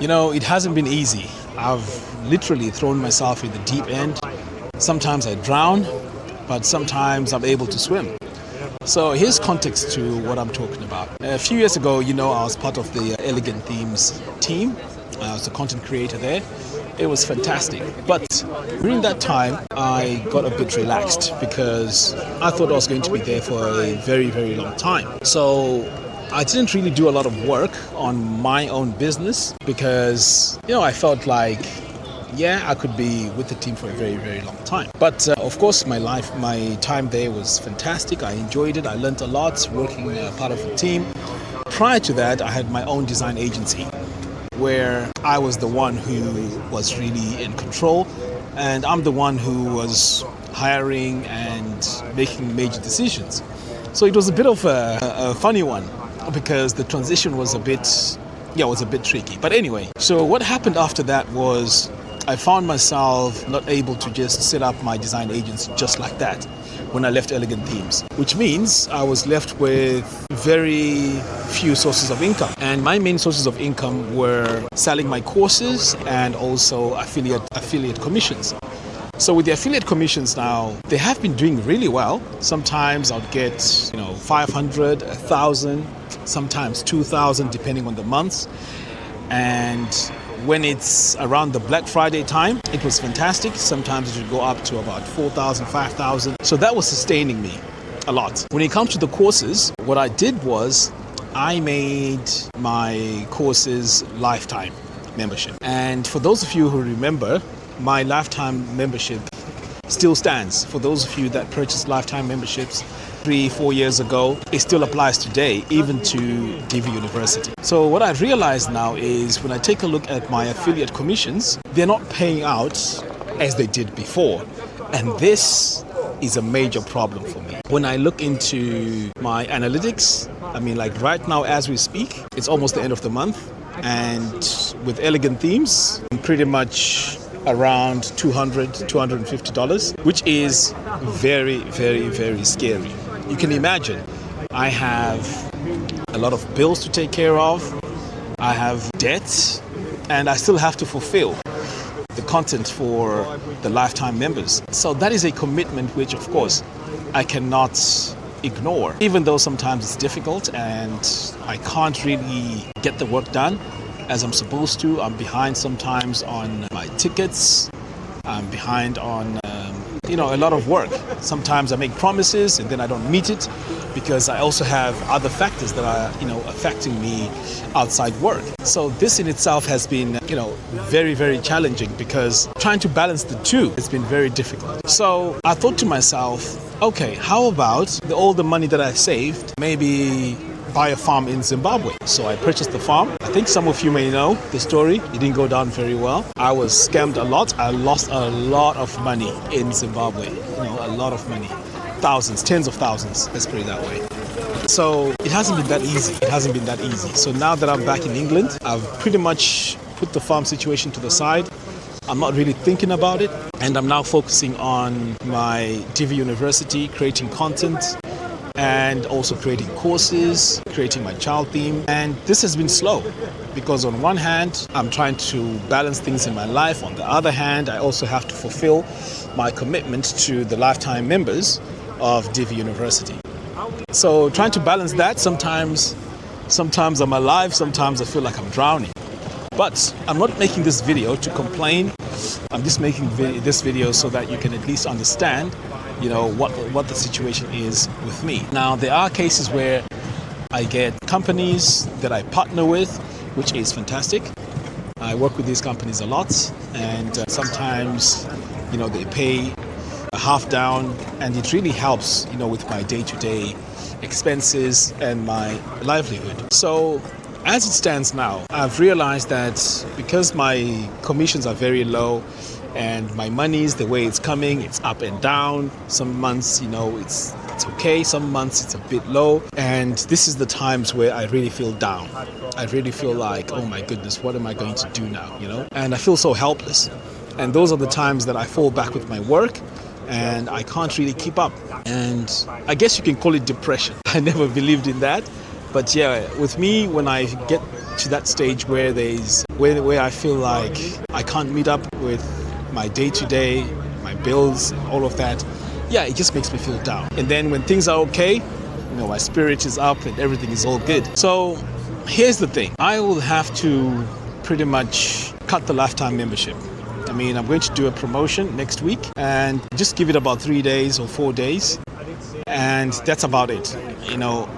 It hasn't been easy. I've literally thrown myself in the deep end. Sometimes I drown, but sometimes I'm able to swim. So here's context to what I'm talking about. A few years ago, I was part of the Elegant Themes team. I was a content creator there. It was fantastic. But during that time, I got a bit relaxed because I thought I was going to be there for a very, very long time. So I didn't really do a lot of work on my own business because, I felt like, I could be with the team for a very, very long time. But of course, my time there was fantastic. I enjoyed it. I learned a lot working part of a team. Prior to that, I had my own design agency where I was the one who was really in control, and I'm the one who was hiring and making major decisions. So it was a bit of a funny one because the transition was a bit tricky. But anyway, so what happened after that was I found myself not able to just set up my design agency just like that when I left Elegant Themes, which means I was left with very few sources of income. And my main sources of income were selling my courses and also affiliate commissions. So with the affiliate commissions now, they have been doing really well. Sometimes I'll get, 500, 1,000, sometimes 2,000, depending on the months. And when it's around the Black Friday time, it was fantastic. Sometimes it would go up to about 4,000, 5,000. So that was sustaining me a lot. When it comes to the courses, what I did was I made my courses lifetime membership. And for those of you who remember, my lifetime membership still stands. For those of you that purchased lifetime memberships 3-4 years ago, it still applies today, even to DV University. So what I've realized now is when I take a look at my affiliate commissions, they're not paying out as they did before. And this is a major problem for me. When I look into my analytics, like right now as we speak, it's almost the end of the month. And with Elegant Themes, I'm pretty much around $200, $250, which is very, very, very scary. You can imagine, I have a lot of bills to take care of, I have debt, and I still have to fulfill the content for the lifetime members. So that is a commitment which, of course, I cannot ignore. Even though sometimes it's difficult and I can't really get the work done as I'm supposed to. I'm behind sometimes on my tickets. I'm behind on a lot of work. Sometimes I make promises and then I don't meet it because I also have other factors that are, affecting me outside work. So this in itself has been, very, very challenging because trying to balance the two has been very difficult. So I thought to myself, okay, how about all the money that I saved, maybe buy a farm in Zimbabwe. So I purchased the farm. I think some of you may know the story. It didn't go down very well. I was scammed a lot. I lost a lot of money in Zimbabwe. A lot of money. Thousands, tens of thousands. Let's put it that way. So it hasn't been that easy. So now that I'm back in England, I've pretty much put the farm situation to the side. I'm not really thinking about it. And I'm now focusing on my DV University, creating content, and also creating courses, creating my child theme. And this has been slow because on one hand, I'm trying to balance things in my life. On the other hand, I also have to fulfill my commitment to the lifetime members of DV University. So trying to balance that, sometimes I'm alive, sometimes I feel like I'm drowning. But I'm not making this video to complain. I'm just making this video so that you can at least understand what the situation is with me. Now, there are cases where I get companies that I partner with, which is fantastic. I work with these companies a lot, and sometimes, they pay a half down, and it really helps, with my day-to-day expenses and my livelihood. So, as it stands now, I've realized that because my commissions are very low, and my money's the way it's coming, it's up and down. Some months, it's okay. Some months it's a bit low. And this is the times where I really feel down. I really feel like, oh my goodness, what am I going to do now, And I feel so helpless. And those are the times that I fall back with my work and I can't really keep up. And I guess you can call it depression. I never believed in that. But yeah, with me, when I get to that stage where where I feel like I can't meet up with my day-to-day, my bills, and all of that, yeah, it just makes me feel down. And then when things are okay, my spirit is up and everything is all good. So here's the thing. I will have to pretty much cut the lifetime membership. I'm going to do a promotion next week and just give it about 3 days or 4 days. And that's about it.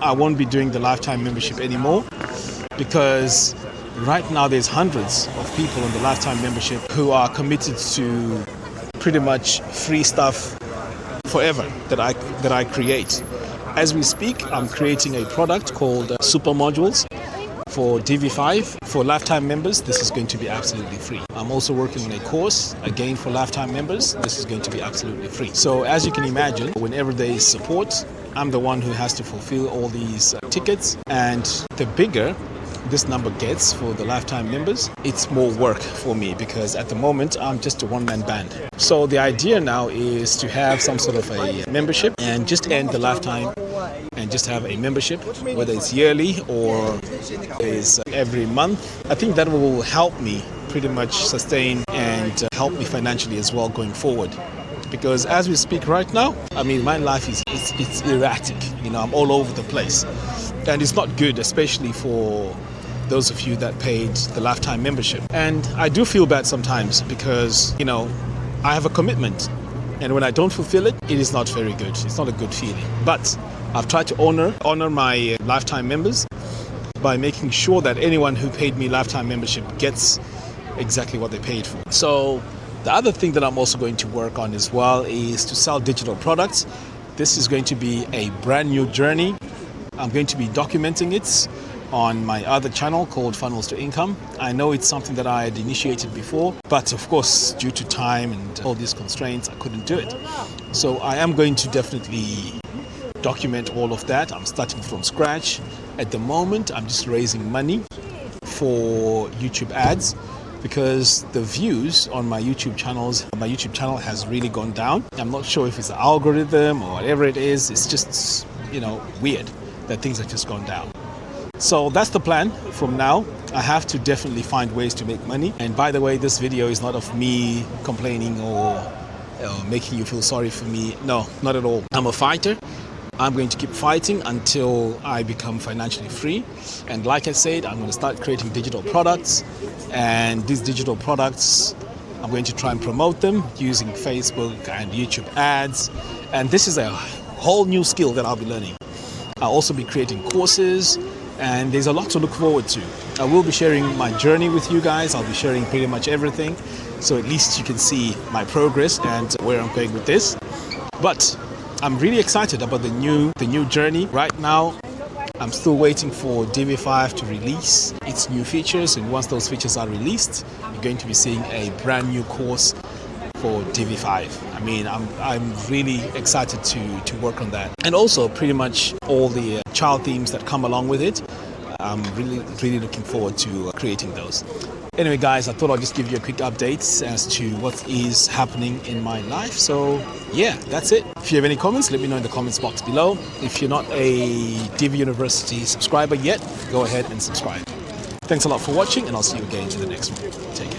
I won't be doing the lifetime membership anymore because right now there's hundreds of people on the lifetime membership who are committed to pretty much free stuff forever that I create. As we speak, I'm creating a product called Super Modules for DV5. For lifetime members, this is going to be absolutely free. I'm also working on a course, again for lifetime members. This is going to be absolutely free. So as you can imagine, whenever there is support, I'm the one who has to fulfill all these tickets. And the bigger this number gets for the lifetime members, it's more work for me because at the moment I'm just a one-man band. So the idea now is to have some sort of a membership and just end the lifetime and just have a membership, whether it's yearly or is every month. I think that will help me pretty much sustain and help me financially as well going forward. Because as we speak right now, my life is it's erratic. I'm all over the place. And it's not good, especially for those of you that paid the lifetime membership. And I do feel bad sometimes because, I have a commitment. And when I don't fulfill it, it is not very good. It's not a good feeling. But I've tried to honor my lifetime members by making sure that anyone who paid me lifetime membership gets exactly what they paid for. So the other thing that I'm also going to work on as well is to sell digital products. This is going to be a brand new journey. I'm going to be documenting it on my other channel called Funnels to Income. I know it's something that I had initiated before, but of course, due to time and all these constraints, I couldn't do it. So I am going to definitely document all of that. I'm starting from scratch. At the moment, I'm just raising money for YouTube ads because the views on my YouTube channel has really gone down. I'm not sure if it's the algorithm or whatever it is. It's just, weird that things have just gone down. So that's the plan from now. I have to definitely find ways to make money. And by the way, this video is not of me complaining or making you feel sorry for me. No, not at all. I'm a fighter. I'm going to keep fighting until I become financially free. And like I said, I'm going to start creating digital products. And these digital products, I'm going to try and promote them using Facebook and YouTube ads. And this is a whole new skill that I'll be learning. I'll also be creating courses. And there's a lot to look forward to. I will be sharing my journey with you guys. I'll be sharing pretty much everything. So at least you can see my progress and where I'm going with this. But I'm really excited about the new journey. Right now, I'm still waiting for DV5 to release its new features. And once those features are released, you're going to be seeing a brand new course for DV5. I'm really excited to work on that. And also pretty much all the child themes that come along with it. I'm really looking forward to creating those. Anyway, guys, I thought I'd just give you a quick update as to what is happening in my life. So yeah, that's it. If you have any comments, let me know in the comments box below. If you're not a DV University subscriber yet, go ahead and subscribe. Thanks a lot for watching, and I'll see you again in the next one. Take care.